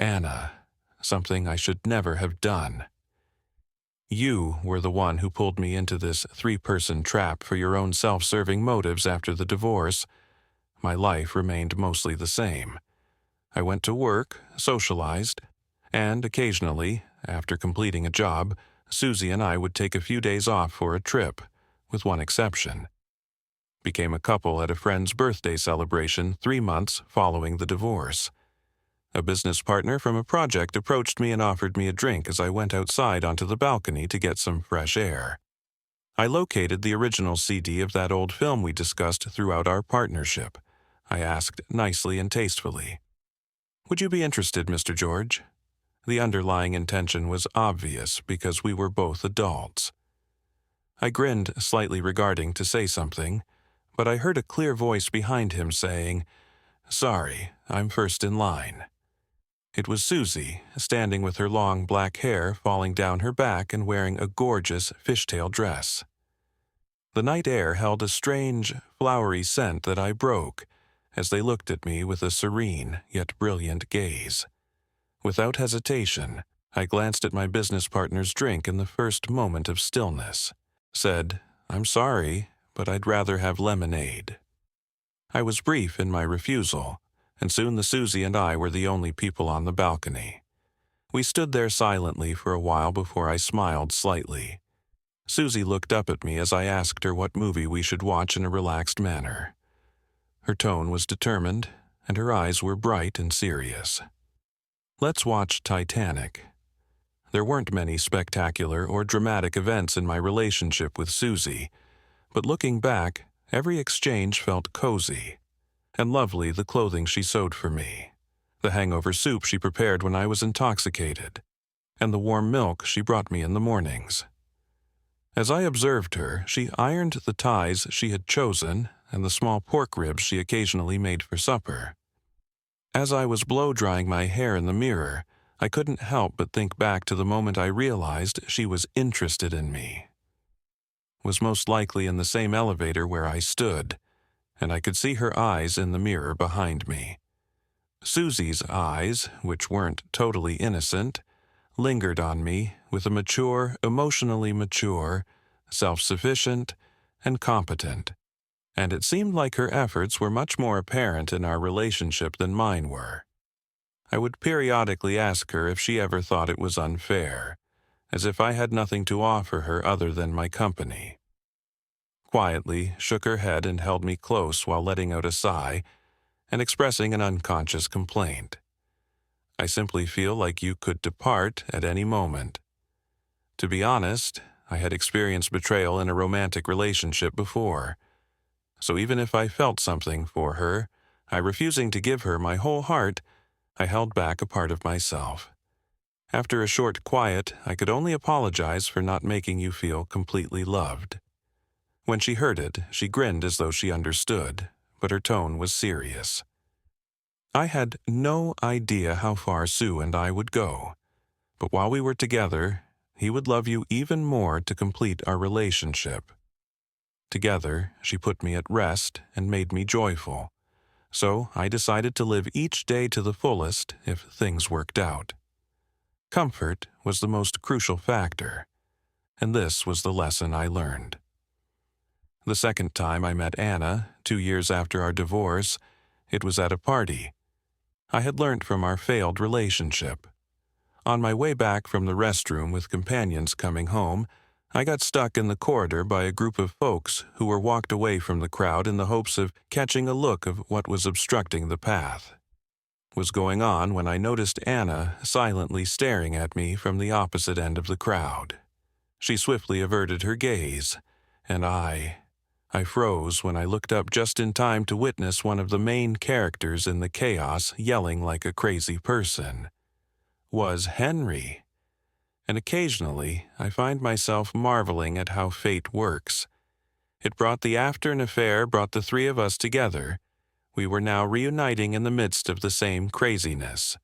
"Anna, something I should never have done. You were the one who pulled me into this three-person trap for your own self-serving motives after the divorce. My life remained mostly the same. I went to work, socialized, and occasionally, after completing a job, Susie and I would take a few days off for a trip, with one exception. Became a couple at a friend's birthday celebration 3 months following the divorce. A business partner from a project approached me and offered me a drink as I went outside onto the balcony to get some fresh air. I located the original CD of that old film we discussed throughout our partnership. I asked nicely and tastefully, "Would you be interested, Mr. George?" The underlying intention was obvious because we were both adults. I grinned slightly regarding to say something, but I heard a clear voice behind him saying, "Sorry, I'm first in line." It was Susie, standing with her long black hair falling down her back and wearing a gorgeous fishtail dress. The night air held a strange, flowery scent that I broke as they looked at me with a serene yet brilliant gaze. Without hesitation, I glanced at my business partner's drink in the first moment of stillness, said, "I'm sorry, but I'd rather have lemonade." I was brief in my refusal, and soon the Susie and I were the only people on the balcony. We stood there silently for a while before I smiled slightly. Susie looked up at me as I asked her what movie we should watch in a relaxed manner. Her tone was determined, and her eyes were bright and serious. "Let's watch Titanic." There weren't many spectacular or dramatic events in my relationship with Susie, but looking back, every exchange felt cozy. And lovely the clothing she sewed for me, the hangover soup she prepared when I was intoxicated, and the warm milk she brought me in the mornings. As I observed her, she ironed the ties she had chosen and the small pork ribs she occasionally made for supper. As I was blow-drying my hair in the mirror, I couldn't help but think back to the moment I realized she was interested in me. Was most likely in the same elevator where I stood, and I could see her eyes in the mirror behind me. Susie's eyes, which weren't totally innocent, lingered on me with a mature, emotionally mature, self-sufficient, and competent, and it seemed like her efforts were much more apparent in our relationship than mine were. I would periodically ask her if she ever thought it was unfair, as if I had nothing to offer her other than my company. Quietly shook her head and held me close while letting out a sigh and expressing an unconscious complaint. "I simply feel like you could depart at any moment." To be honest, I had experienced betrayal in a romantic relationship before, so even if I felt something for her, I refusing to give her my whole heart, I held back a part of myself. After a short quiet, I could only apologize for not making you feel completely loved. When she heard it, she grinned as though she understood, but her tone was serious. I had no idea how far Sue and I would go, but while we were together, he would love you even more to complete our relationship. Together, she put me at rest and made me joyful, so I decided to live each day to the fullest if things worked out. Comfort was the most crucial factor, and this was the lesson I learned. The second time I met Anna, 2 years after our divorce, it was at a party. I had learnt from our failed relationship. On my way back from the restroom with companions coming home, I got stuck in the corridor by a group of folks who were walked away from the crowd in the hopes of catching a look of what was obstructing the path. Was going on when I noticed Anna silently staring at me from the opposite end of the crowd. She swiftly averted her gaze, and I froze when I looked up just in time to witness one of the main characters in the chaos yelling like a crazy person. Was Henry. And occasionally, I find myself marveling at how fate works. It brought the affair brought the three of us together. We were now reuniting in the midst of the same craziness.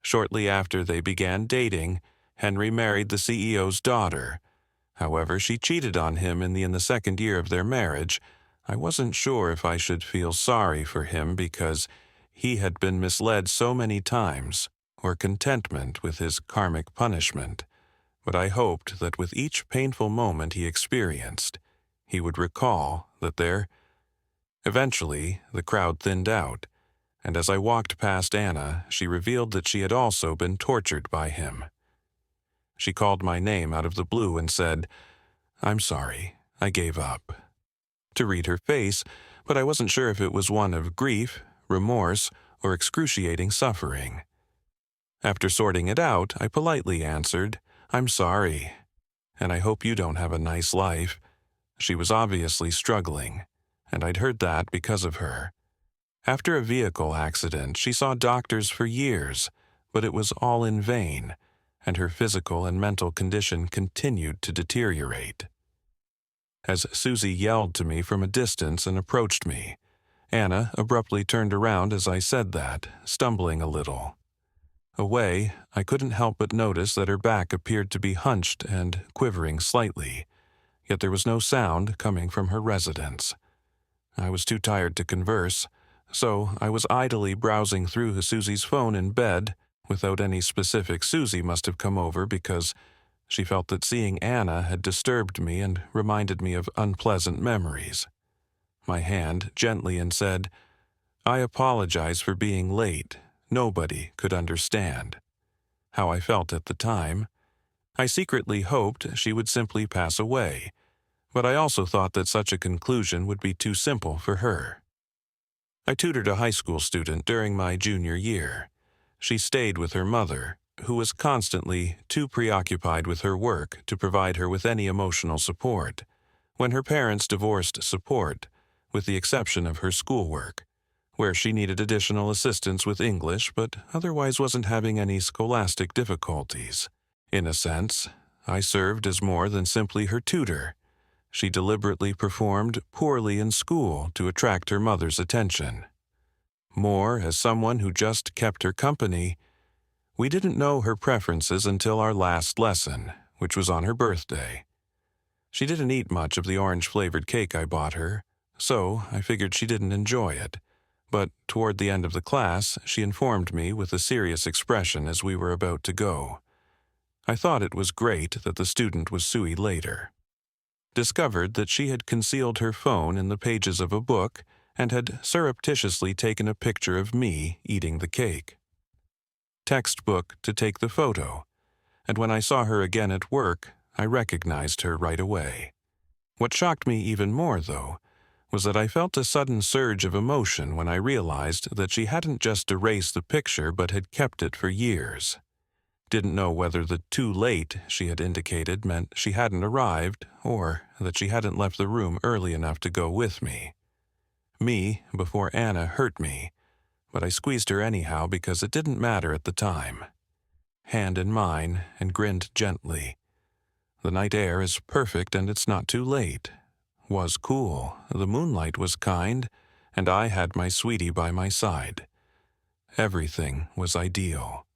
Shortly after they began dating, Henry married the CEO's daughter. However, she cheated on him in the second year of their marriage. I wasn't sure if I should feel sorry for him because he had been misled so many times, or contentment with his karmic punishment, but I hoped that with each painful moment he experienced, he would recall that there. Eventually, the crowd thinned out, and as I walked past Anna, she revealed that she had also been tortured by him. She called my name out of the blue and said, "I'm sorry, I gave up." To read her face, but I wasn't sure if it was one of grief, remorse, or excruciating suffering. After sorting it out, I politely answered, "I'm sorry, and I hope you don't have a nice life." She was obviously struggling, and I'd heard that because of her. After a vehicle accident, she saw doctors for years, but it was all in vain, and her physical and mental condition continued to deteriorate. As Susie yelled to me from a distance and approached me, Anna abruptly turned around as I said that, stumbling a little. Away, I couldn't help but notice that her back appeared to be hunched and quivering slightly, yet there was no sound coming from her residence. I was too tired to converse, so I was idly browsing through Susie's phone in bed. Without any specific, Susie must have come over because she felt that seeing Anna had disturbed me and reminded me of unpleasant memories. My hand gently and said, "I apologize for being late. Nobody could understand." How I felt at the time. I secretly hoped she would simply pass away, but I also thought that such a conclusion would be too simple for her. I tutored a high school student during my junior year. She stayed with her mother, who was constantly too preoccupied with her work to provide her with any emotional support. When her parents divorced support, with the exception of her schoolwork, where she needed additional assistance with English but otherwise wasn't having any scholastic difficulties. In a sense, I served as more than simply her tutor. She deliberately performed poorly in school to attract her mother's attention. More as someone who just kept her company. We didn't know her preferences until our last lesson, which was on her birthday. She didn't eat much of the orange-flavored cake I bought her, so I figured she didn't enjoy it. But toward the end of the class, she informed me with a serious expression as we were about to go. I thought it was great that the student was Susie later. Discovered that she had concealed her phone in the pages of a book and had surreptitiously taken a picture of me eating the cake. Textbook to take the photo, and when I saw her again at work, I recognized her right away. What shocked me even more, though, was that I felt a sudden surge of emotion when I realized that she hadn't just erased the picture but had kept it for years. Didn't know whether the "too late" she had indicated meant she hadn't arrived or that she hadn't left the room early enough to go with me. Me before Anna hurt me, but I squeezed her anyhow because it didn't matter at the time. Hand in mine and grinned gently. The night air is perfect and it's not too late. Was cool, the moonlight was kind, and I had my sweetie by my side. Everything was ideal.